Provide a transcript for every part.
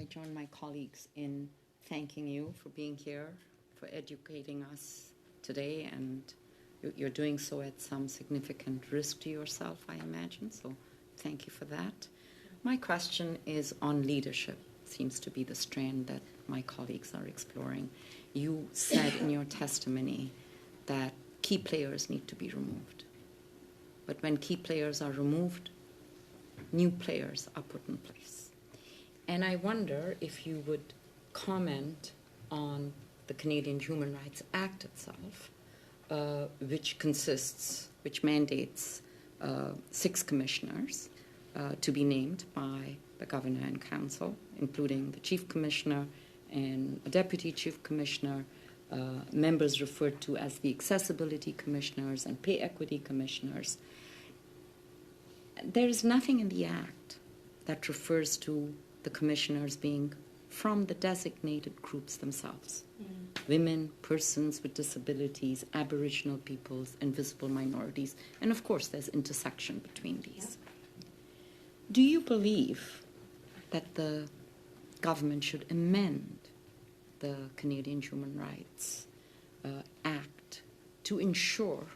I join my colleagues in thanking you for being here, for educating us today, and you're doing so at some significant risk to yourself, I imagine, so thank you for that. My question is on leadership. Seems to be the strand that my colleagues are exploring. You said in your testimony that key players need to be removed. But when key players are removed, new players are put in place. And I wonder if you would comment on the Canadian Human Rights Act itself, which mandates 6 commissioners to be named by the Governor and Council, including the Chief Commissioner and a Deputy Chief Commissioner, members referred to as the Accessibility Commissioners and Pay Equity Commissioners. There is nothing in the Act that refers to the commissioners being from the designated groups themselves. Women, persons with disabilities, Aboriginal peoples, invisible minorities, and of course there's intersection between these. Do you believe that the government should amend the Canadian Human Rights Act to ensure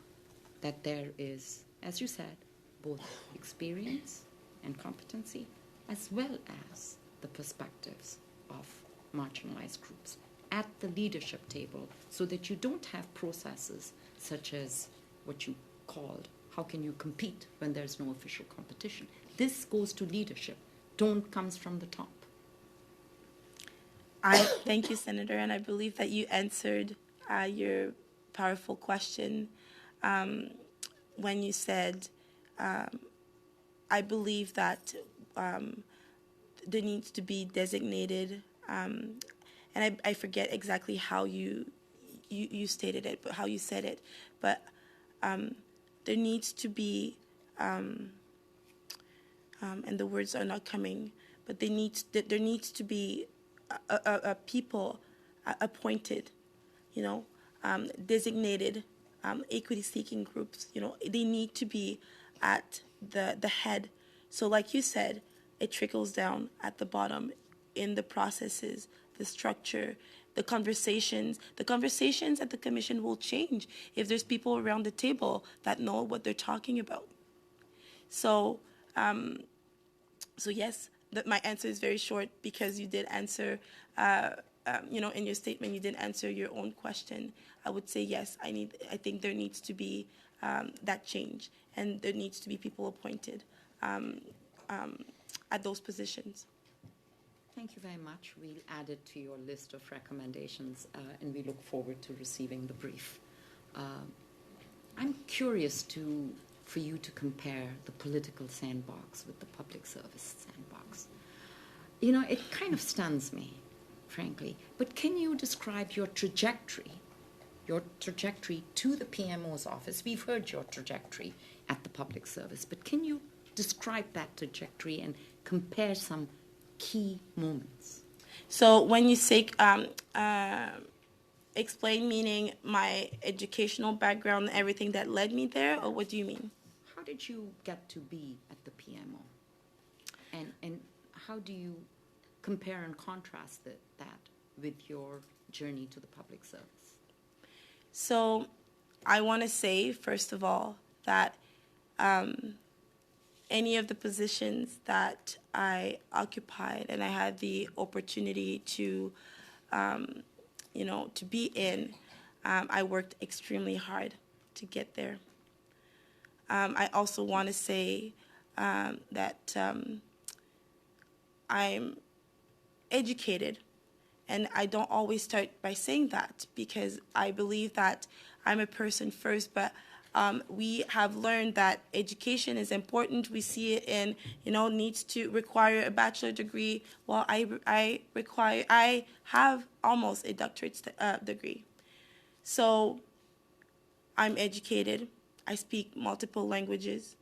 that there is, as you said, both experience and competency, as well as the perspectives of marginalized groups at the leadership table, so that you don't have processes such as what you called, how can you compete when there's no official competition? This goes to leadership. Don't comes from the top. Thank you, Senator, and I believe that you answered your powerful question when you said, I believe that there needs to be designated, and I forget exactly how you stated it, but how you said it, but there needs to be, and the words are not coming, but there needs to be a people appointed, designated equity-seeking groups. They need to be at the head. So like you said, it trickles down at the bottom in the processes, the structure, the conversations. The conversations at the commission will change if there's people around the table that know what they're talking about. So, yes, my answer is very short because you did answer, in your statement, you did answer your own question. I would say yes, I think there needs to be that change, and there needs to be people appointed at those positions. Thank you very much. We'll add it to your list of recommendations, and we look forward to receiving the brief. I'm curious for you to compare the political sandbox with the public service sandbox. It kind of stuns me, frankly. But can you describe your trajectory to the PMO's office? We've heard your trajectory at the public service, but can you describe that trajectory and compare some key moments? So when you say explain, meaning my educational background, everything that led me there, or what do you mean? How did you get to be at the PMO? And how do you compare and contrast that with your journey to the public service? So I want to say, first of all, that any of the positions that I occupied and I had the opportunity to, to be in, I worked extremely hard to get there. I also want to say that I'm educated, and I don't always start by saying that because I believe that I'm a person first, but we have learned that education is important. We see it in, needs to require a bachelor degree. Well, I have almost a doctorate degree. So I'm educated. I speak multiple languages.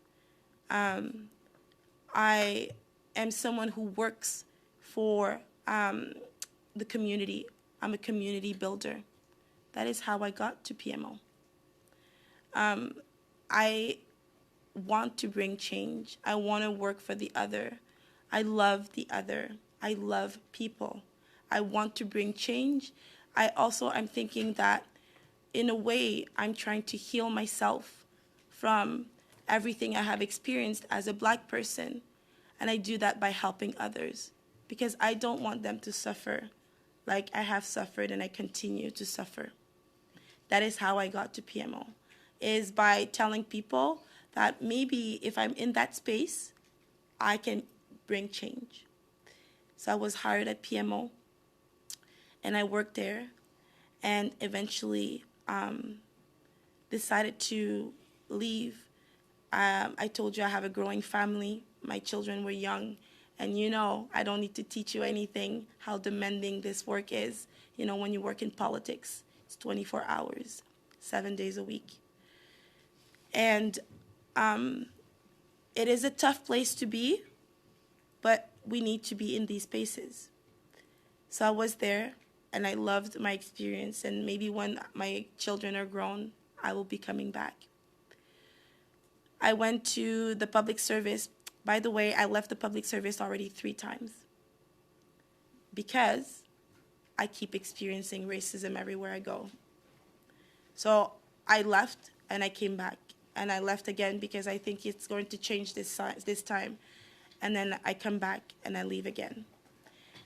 I am someone who works for the community. I'm a community builder. That is how I got to PMO. I want to bring change. I want to work for the other. I love the other. I love people. I want to bring change. I'm thinking that in a way, I'm trying to heal myself from everything I have experienced as a Black person. And I do that by helping others because I don't want them to suffer like I have suffered and I continue to suffer. That is how I got to PMO, is by telling people that maybe if I'm in that space, I can bring change. So I was hired at PMO, and I worked there, and eventually decided to leave. I told you I have a growing family. My children were young, and I don't need to teach you anything how demanding this work is. When you work in politics, it's 24 hours, 7 days a week. And it is a tough place to be, but we need to be in these spaces. So I was there, and I loved my experience, and maybe when my children are grown, I will be coming back. I went to the public service. By the way, I left the public service already 3 times because I keep experiencing racism everywhere I go. So I left, and I came back, and I left again because I think it's going to change this time, and then I come back, and I leave again.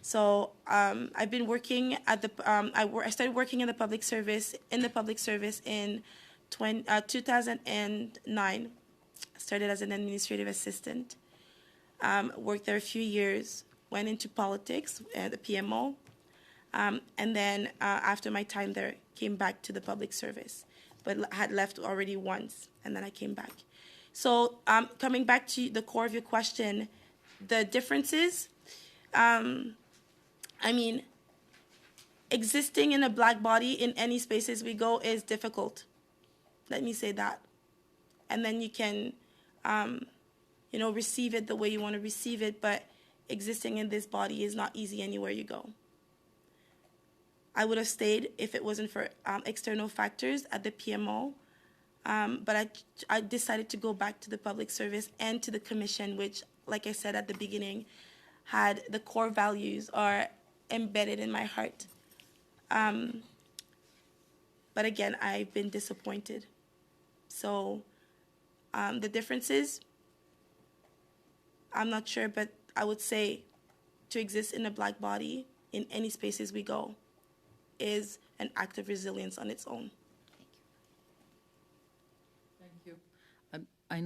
So I've been working at the. I started working in the public service in 2009. I started as an administrative assistant. Worked there a few years. Went into politics at the PMO, and then after my time there, came back to the public service, but had left already once, and then I came back. So coming back to the core of your question, the differences. Existing in a Black body in any spaces we go is difficult. Let me say that. And then you can, receive it the way you want to receive it, but existing in this body is not easy anywhere you go. I would have stayed if it wasn't for external factors at the PMO, but I decided to go back to the public service and to the commission, which, like I said at the beginning, had the core values are embedded in my heart. But again, I've been disappointed. So the differences, I'm not sure, but I would say to exist in a Black body in any spaces we go is an act of resilience on its own.